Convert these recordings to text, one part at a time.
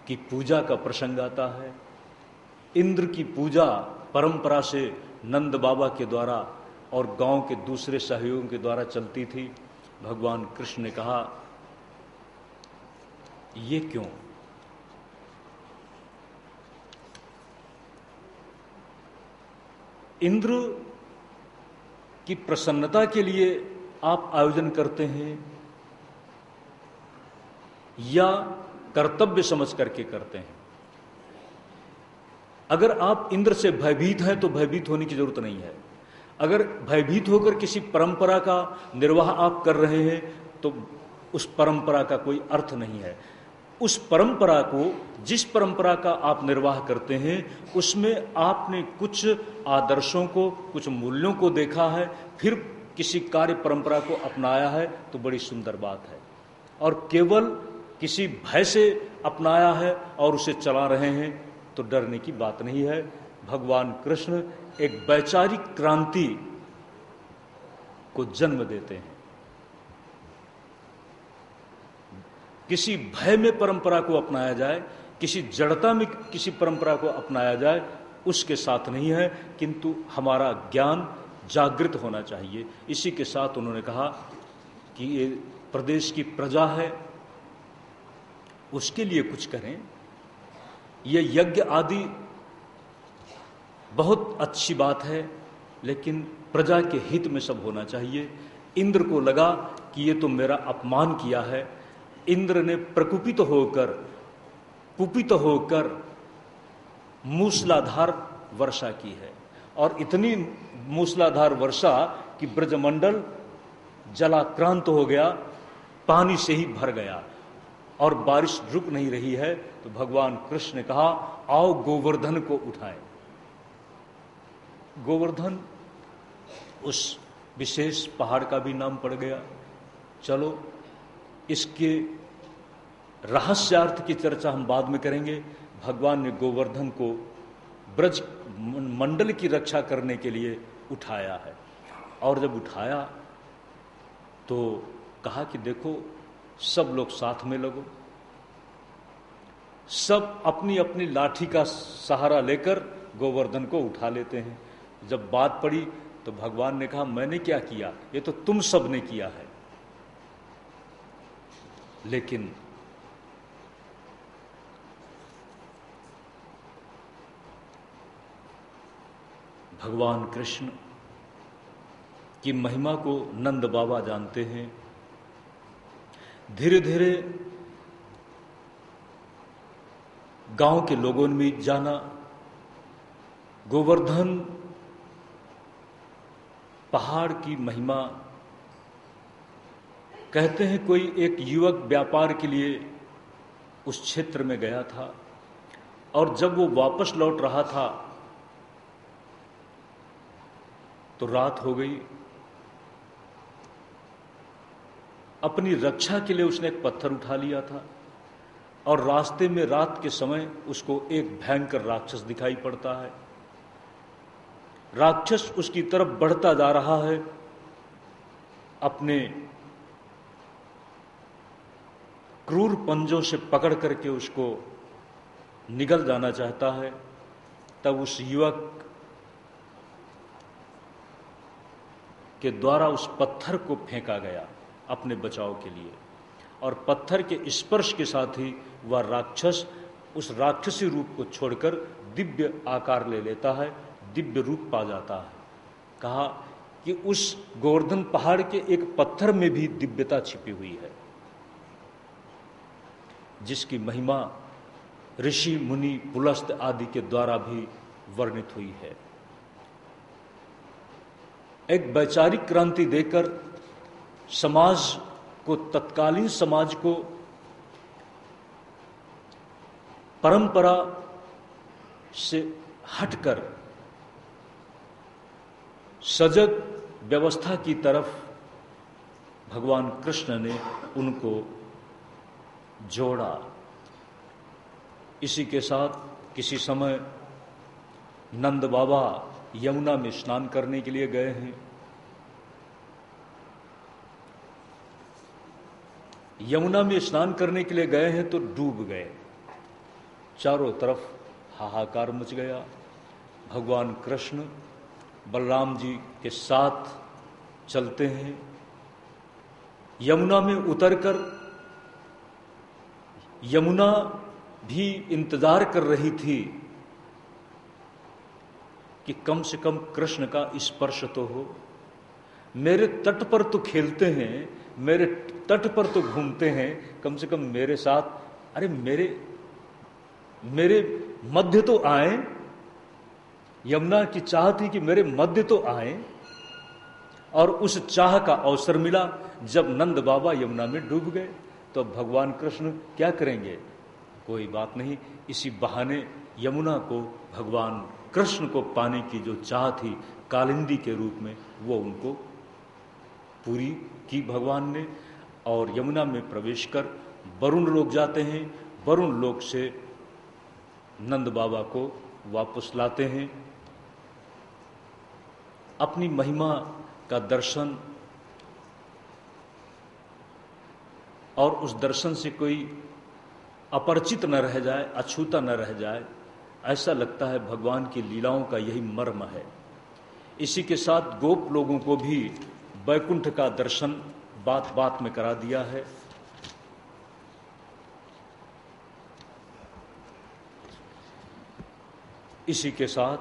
की पूजा का प्रसंग आता है। इंद्र की पूजा परंपरा से नंद बाबा के द्वारा और गांव के दूसरे सहयोगियों के द्वारा चलती थी। भगवान कृष्ण ने कहा, ये क्यों? इंद्र की प्रसन्नता के लिए आप आयोजन करते हैं या कर्तव्य समझ करके करते हैं? अगर आप इंद्र से भयभीत हैं तो भयभीत होने की जरूरत नहीं है। अगर भयभीत होकर किसी परंपरा का निर्वाह आप कर रहे हैं तो उस परंपरा का कोई अर्थ नहीं है। उस परंपरा को, जिस परंपरा का आप निर्वाह करते हैं, उसमें आपने कुछ आदर्शों को, कुछ मूल्यों को देखा है, फिर किसी कार्य परंपरा को अपनाया है, तो बड़ी सुंदर बात है। और केवल किसी भय से अपनाया है और उसे चला रहे हैं तो डरने की बात नहीं है। भगवान कृष्ण एक वैचारिक क्रांति को जन्म देते हैं। किसी भय में परंपरा को अपनाया जाए, किसी जड़ता में किसी परंपरा को अपनाया जाए, उसके साथ नहीं है, किंतु हमारा ज्ञान जागृत होना चाहिए। इसी के साथ उन्होंने कहा कि ये प्रदेश की प्रजा है, उसके लिए कुछ करें। ये यज्ञ आदि बहुत अच्छी बात है, लेकिन प्रजा के हित में सब होना चाहिए। इंद्र को लगा कि ये तो मेरा अपमान किया है। इंद्र ने प्रकुपित होकर मूसलाधार वर्षा की है, और इतनी मूसलाधार वर्षा कि ब्रजमंडल जलाक्रांत हो गया, पानी से ही भर गया और बारिश रुक नहीं रही है। तो भगवान कृष्ण ने कहा, आओ गोवर्धन को उठाएं। गोवर्धन उस विशेष पहाड़ का भी नाम पड़ गया। चलो, इसके रहस्यार्थ की चर्चा हम बाद में करेंगे। भगवान ने गोवर्धन को ब्रज मंडल की रक्षा करने के लिए उठाया है, और जब उठाया तो कहा कि देखो, सब लोग साथ में लगो। सब अपनी अपनी लाठी का सहारा लेकर गोवर्धन को उठा लेते हैं। जब बात पड़ी तो भगवान ने कहा, मैंने क्या किया, ये तो तुम सब ने किया है। लेकिन भगवान कृष्ण की महिमा को नंद बाबा जानते हैं। धीरे धीरे गांव के लोगों ने भी जाना। गोवर्धन पहाड़ की महिमा। कहते हैं कोई एक युवक व्यापार के लिए उस क्षेत्र में गया था, और जब वो वापस लौट रहा था तो रात हो गई। अपनी रक्षा के लिए उसने एक पत्थर उठा लिया था, और रास्ते में रात के समय उसको एक भयंकर राक्षस दिखाई पड़ता है। राक्षस उसकी तरफ बढ़ता जा रहा है, अपने क्रूर पंजों से पकड़ करके उसको निगल जाना चाहता है। तब उस युवक के द्वारा उस पत्थर को फेंका गया अपने बचाव के लिए, और पत्थर के स्पर्श के साथ ही वह राक्षस उस राक्षसी रूप को छोड़कर दिव्य आकार ले लेता है, दिव्य रूप पा जाता है। कहा कि उस गोवर्धन पहाड़ के एक पत्थर में भी दिव्यता छिपी हुई है, जिसकी महिमा ऋषि मुनि पुलस्त आदि के द्वारा भी वर्णित हुई है। एक वैचारिक क्रांति देकर समाज को, तत्कालीन समाज को परंपरा से हटकर सजग व्यवस्था की तरफ भगवान कृष्ण ने उनको जोड़ा। इसी के साथ किसी समय नंद बाबा यमुना में स्नान करने के लिए गए हैं। यमुना में स्नान करने के लिए गए हैं तो डूब गए। चारों तरफ हाहाकार मच गया। भगवान कृष्ण बलराम जी के साथ चलते हैं। यमुना में उतरकर यमुना भी इंतजार कर रही थी कि कम से कम कृष्ण का स्पर्श तो हो। मेरे तट पर तो खेलते हैं, मेरे तट पर तो घूमते हैं, कम से कम मेरे साथ, अरे मेरे मध्य तो आए। यमुना की चाह थी कि मेरे मध्य तो आए, और उस चाह का अवसर मिला जब नंद बाबा यमुना में डूब गए। तो भगवान कृष्ण क्या करेंगे? कोई बात नहीं, इसी बहाने यमुना को, भगवान कृष्ण को पाने की जो चाह थी कालिंदी के रूप में, वो उनको पूरी की भगवान ने। और यमुना में प्रवेश कर वरुण लोक जाते हैं। वरुण लोक से नंद बाबा को वापस लाते हैं। अपनी महिमा का दर्शन, और उस दर्शन से कोई अपरिचित न रह जाए, अछूता न रह जाए, ऐसा लगता है भगवान की लीलाओं का यही मर्म है। इसी के साथ गोप लोगों को भी वैकुंठ का दर्शन बात बात में करा दिया है। इसी के साथ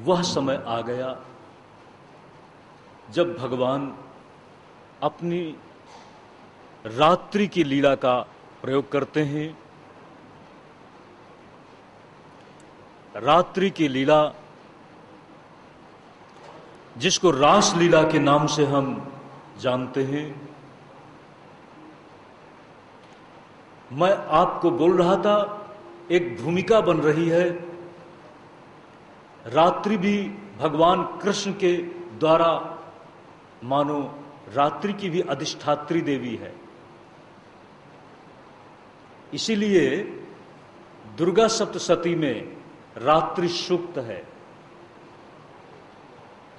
वह समय आ गया जब भगवान अपनी रात्रि की लीला का प्रयोग करते हैं। रात्रि की लीला, जिसको रास लीला के नाम से हम जानते हैं। मैं आपको बोल रहा था, एक भूमिका बन रही है। रात्रि भी भगवान कृष्ण के द्वारा मानो रात्रि की भी अधिष्ठात्री देवी है। इसीलिए दुर्गा सप्तशती में रात्रि सूक्त है,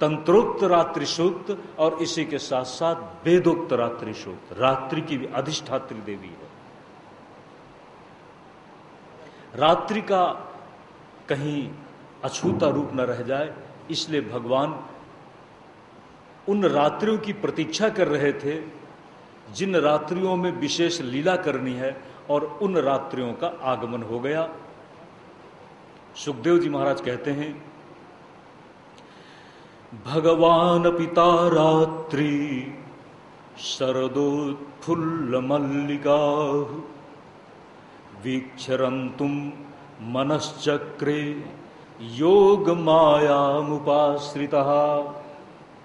तंत्रोक्त रात्रि सूक्त, और इसी के साथ साथ वेदोक्त रात्रि सूक्त। रात्रि की भी अधिष्ठात्री देवी है। रात्रि का कहीं अछूता रूप न रह जाए, इसलिए भगवान उन रात्रियों की प्रतीक्षा कर रहे थे जिन रात्रियों में विशेष लीला करनी है, और उन रात्रियों का आगमन हो गया। सुखदेव जी महाराज कहते हैं, भगवान पिता रात्रि शरदोत्फुल्ल मल्लिका वीक्षरन्तुम मनश्चक्रे योग मायामुपाश्रितः।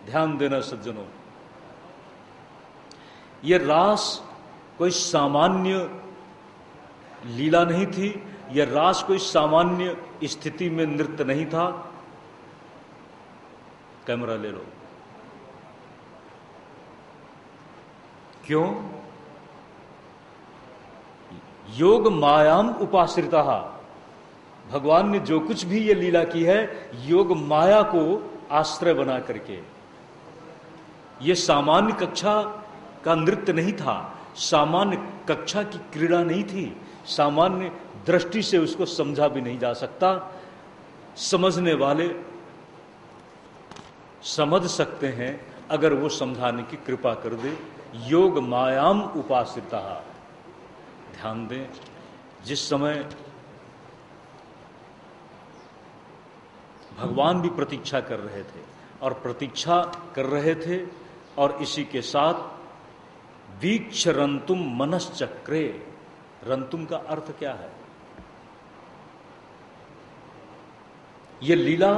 ध्यान देना सज्जनों, ये रास कोई सामान्य लीला नहीं थी, यह रास कोई सामान्य स्थिति में नृत्य नहीं था। कैमरा ले लो। क्यों? योग मायाम उपाश्रिता। भगवान ने जो कुछ भी ये लीला की है, योग माया को आश्रय बना करके। ये सामान्य कक्षा का नृत्य नहीं था, सामान्य कक्षा की क्रीड़ा नहीं थी, सामान्य दृष्टि से उसको समझा भी नहीं जा सकता। समझने वाले समझ सकते हैं अगर वो समझाने की कृपा कर दे। योग मायाम उपाश्रिता। ध्यान दें, जिस समय भगवान भी प्रतीक्षा कर रहे थे, और प्रतीक्षा कर रहे थे, और इसी के साथ वीक्षरन्तुम मनश्चक्रे। रंतुम का अर्थ क्या है? ये लीला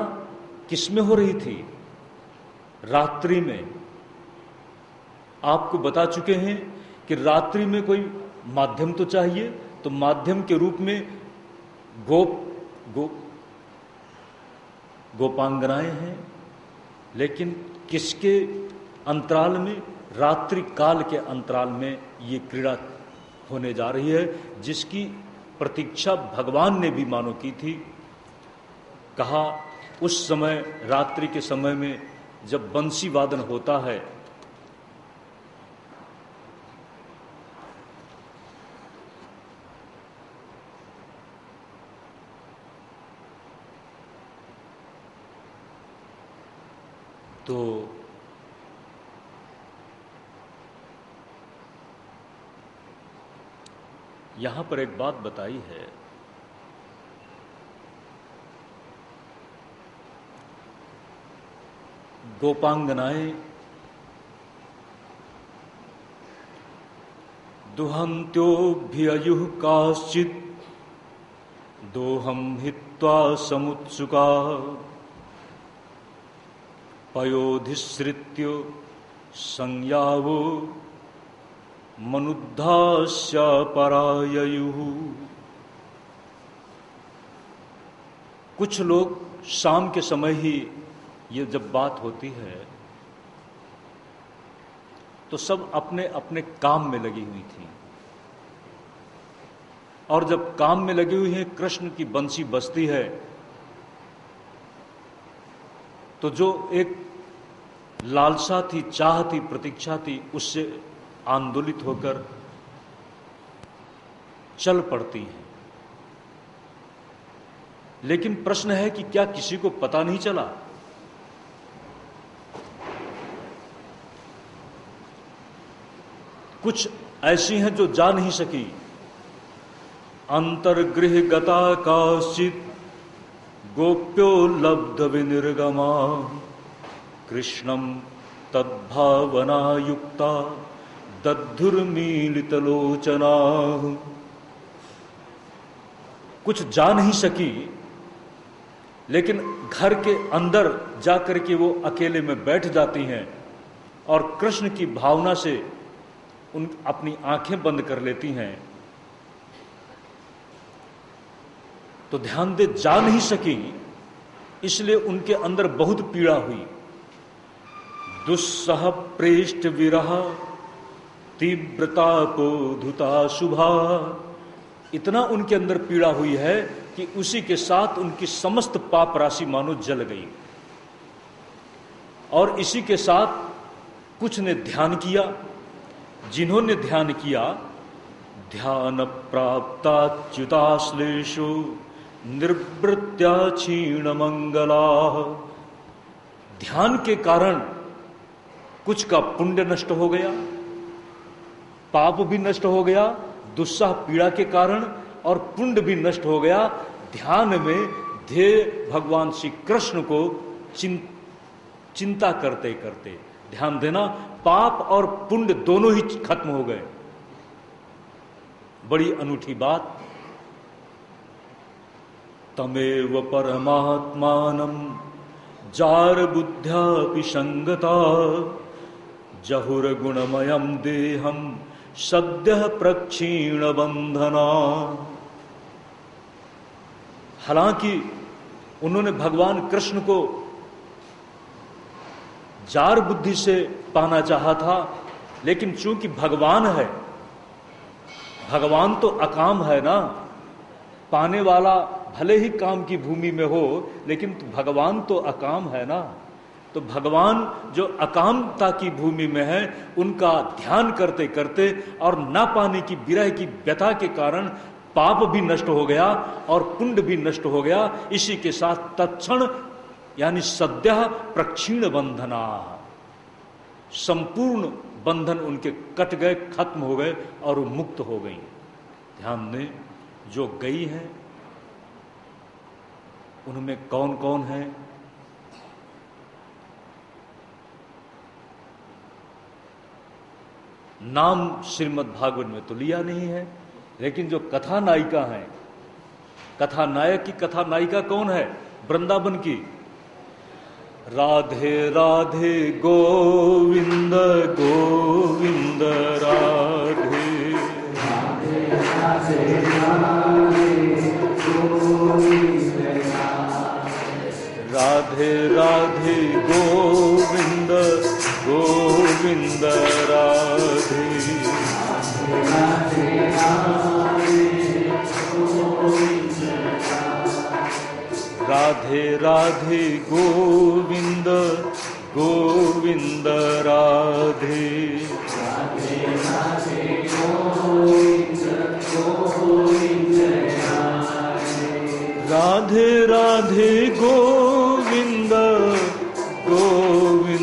किसमें हो रही थी? रात्रि में। आपको बता चुके हैं कि रात्रि में कोई माध्यम तो चाहिए, तो माध्यम के रूप में गोपांगनाएं हैं, लेकिन किसके अंतराल में? रात्रि काल के अंतराल में ये क्रीड़ा होने जा रही है, जिसकी प्रतीक्षा भगवान ने भी मानो की थी। कहा उस समय, रात्रि के समय में जब बंसी वादन होता है, तो यहां पर एक बात बताई है, गोपांगनाएं दुहन्त्योऽभ्ययुः काश्चित् दोहं हित्वा समुत्सुका पयोधिसृत्य संयावो मनुद्धास्य पराययुः। कुछ लोग शाम के समय ही ये जब बात होती है तो सब अपने अपने काम में लगी हुई थी, और जब काम में लगी हुई है, कृष्ण की बंसी बजती है, तो जो एक लालसा थी, चाह थी, प्रतीक्षा थी, उससे आंदोलित होकर चल पड़ती हैं। लेकिन प्रश्न है कि क्या किसी को पता नहीं चला? कुछ ऐसी हैं जो जा नहीं सकी। अंतर्गृह गता काश्चित् गोप्यो लब्ध विनिर्गमा कृष्णं तद्भावना युक्ता दद्धुर्मीलितलोचना। कुछ जा नहीं सकी, लेकिन घर के अंदर जाकर के वो अकेले में बैठ जाती हैं और कृष्ण की भावना से उन अपनी आंखें बंद कर लेती हैं। तो ध्यान दे, जा नहीं सकी, इसलिए उनके अंदर बहुत पीड़ा हुई। दुस्सह प्रेष्ठ विरह तीव्रतापोधुता शुभा। इतना उनके अंदर पीड़ा हुई है कि उसी के साथ उनकी समस्त पाप राशि मानो जल गई। और इसी के साथ कुछ ने ध्यान किया। जिन्होंने ध्यान किया, ध्यान प्राप्ताच्युताश्लेषो निर्वृत्या क्षीण मंगला। ध्यान के कारण कुछ का पुण्य नष्ट हो गया, पाप भी नष्ट हो गया, दुस्साह पीड़ा के कारण, और पुण्य भी नष्ट हो गया। ध्यान में ध्येय भगवान श्री कृष्ण को चिंता करते करते, ध्यान देना, पाप और पुण्य दोनों ही खत्म हो गए। बड़ी अनूठी बात। तमेव परमात्मानं जार बुद्ध्यापि संगता जहुर्गुणमयं देहं सद्यः प्रक्षीण बंधना। हालांकि उन्होंने भगवान कृष्ण को जार बुद्धि से पाना चाहा था, लेकिन चूंकि भगवान है, भगवान तो अकाम है ना, पाने वाला भले ही काम की भूमि में हो, लेकिन भगवान तो अकाम है ना। तो भगवान जो अकामता की भूमि में है, उनका ध्यान करते करते और ना पाने की विरह की व्यथा के कारण पाप भी नष्ट हो गया और पुण्य भी नष्ट हो गया। इसी के साथ तत्क्षण यानी सद्यः प्रक्षीण बंधना, संपूर्ण बंधन उनके कट गए, खत्म हो गए और वो मुक्त हो गई। ध्यान दें, जो गई है उनमें कौन कौन है? नाम श्रीमद् भागवत में तो लिया नहीं है, लेकिन जो कथा नायिका हैं, कथा नायक की कथा नायिका कौन है? वृंदावन की। राधे राधे गोविंद गोविंद राधे राधे राधे राधे राधे गोविंद गोविंद राधे राधे राधे गोविंद गोविंद राधे राधे राधे गोविंद गोविंद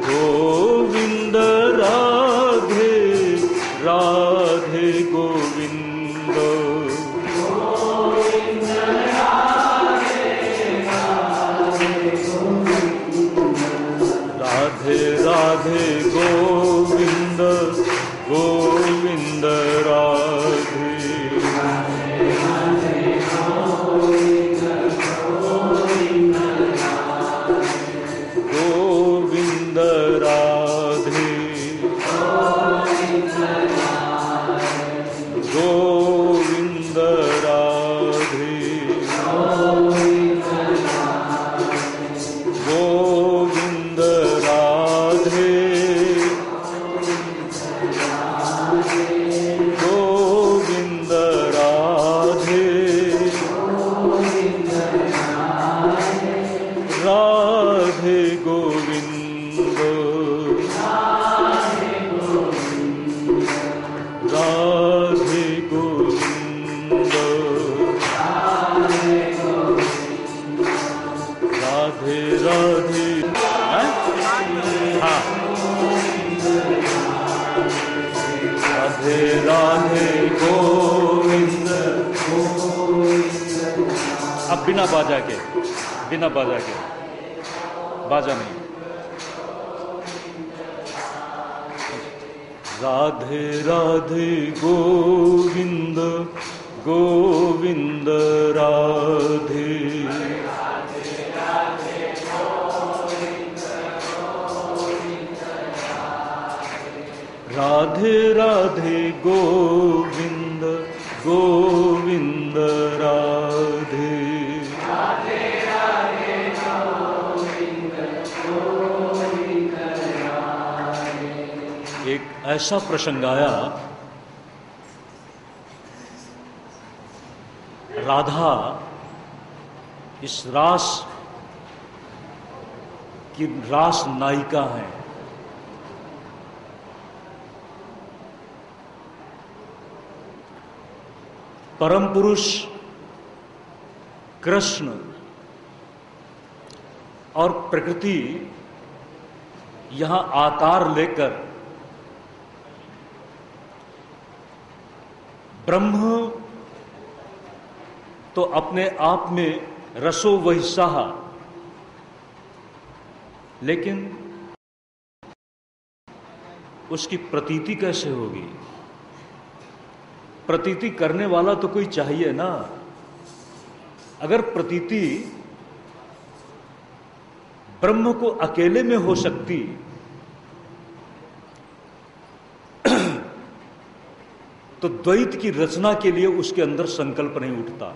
गोविंद राधे राधे गोविंद, राधे राधे गोविंद गोविंद राधे, गोविंद राधे, गोविंद राधे, गोविंद राधे, गोविंद राधे, राधे गोविंद, राधे गोविंद, राधे राधे, हाँ, राधे राधे गोविंद। अब बिना बाजा के, बाजा नहीं। राधे राधे गोविंद गोविंद राधे, राधे राधे गोविंद गोविंद राधे, एक ऐसा प्रसंग आया, राधा इस रास की रास नायिका हैं। परम पुरुष कृष्ण और प्रकृति यहां आकार लेकर ब्रह्म तो अपने आप में रसो वहिषः, लेकिन उसकी प्रतीति कैसे होगी? प्रतीति करने वाला तो कोई चाहिए ना। अगर प्रतीति ब्रह्म को अकेले में हो सकती तो द्वैत की रचना के लिए उसके अंदर संकल्प नहीं उठता।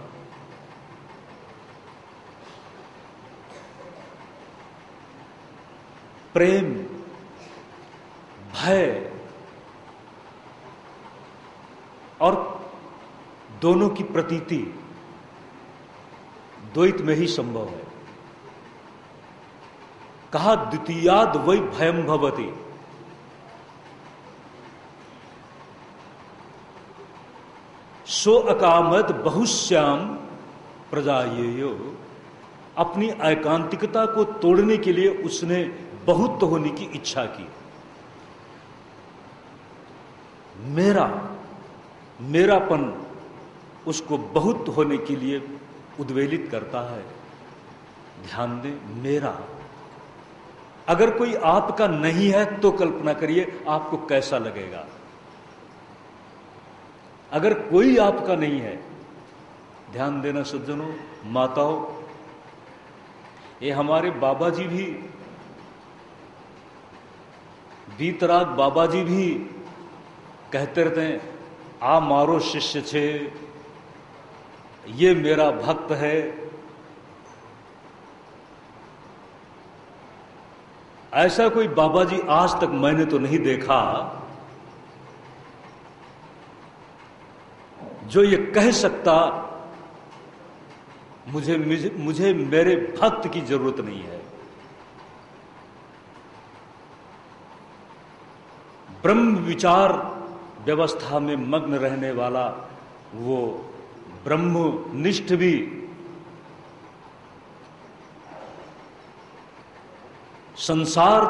प्रेम, भय और दोनों की प्रतीति द्वैत में ही संभव है। कहा द्वितीयाद वै भयम भवति, सो अकामत बहुश्याम प्रजायेयो। अपनी एकांतिकता को तोड़ने के लिए उसने बहुत होने की इच्छा की। मेरापन उसको बहुत होने के लिए उद्वेलित करता है। ध्यान दें, मेरा। अगर कोई आपका नहीं है तो कल्पना करिए आपको कैसा लगेगा। अगर कोई आपका नहीं है, ध्यान देना सज्जनों, माताओं, ये हमारे बाबा जी भी, बीत रात बाबा जी भी कहते रहते हैं, आ मारो शिष्य छे, ये मेरा भक्त है। ऐसा कोई बाबा जी आज तक मैंने तो नहीं देखा जो ये कह सकता मुझे मेरे भक्त की जरूरत नहीं है। ब्रह्म विचार व्यवस्था में मग्न रहने वाला वो ब्रह्मनिष्ठ भी संसार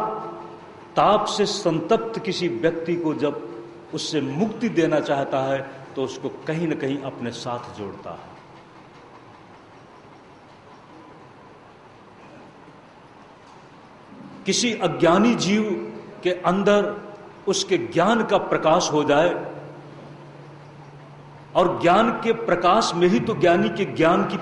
ताप से संतप्त किसी व्यक्ति को जब उससे मुक्ति देना चाहता है तो उसको कहीं न कहीं अपने साथ जोड़ता है। किसी अज्ञानी जीव के अंदर उसके ज्ञान का प्रकाश हो जाए और ज्ञान के प्रकाश में ही तो ज्ञानी के ज्ञान की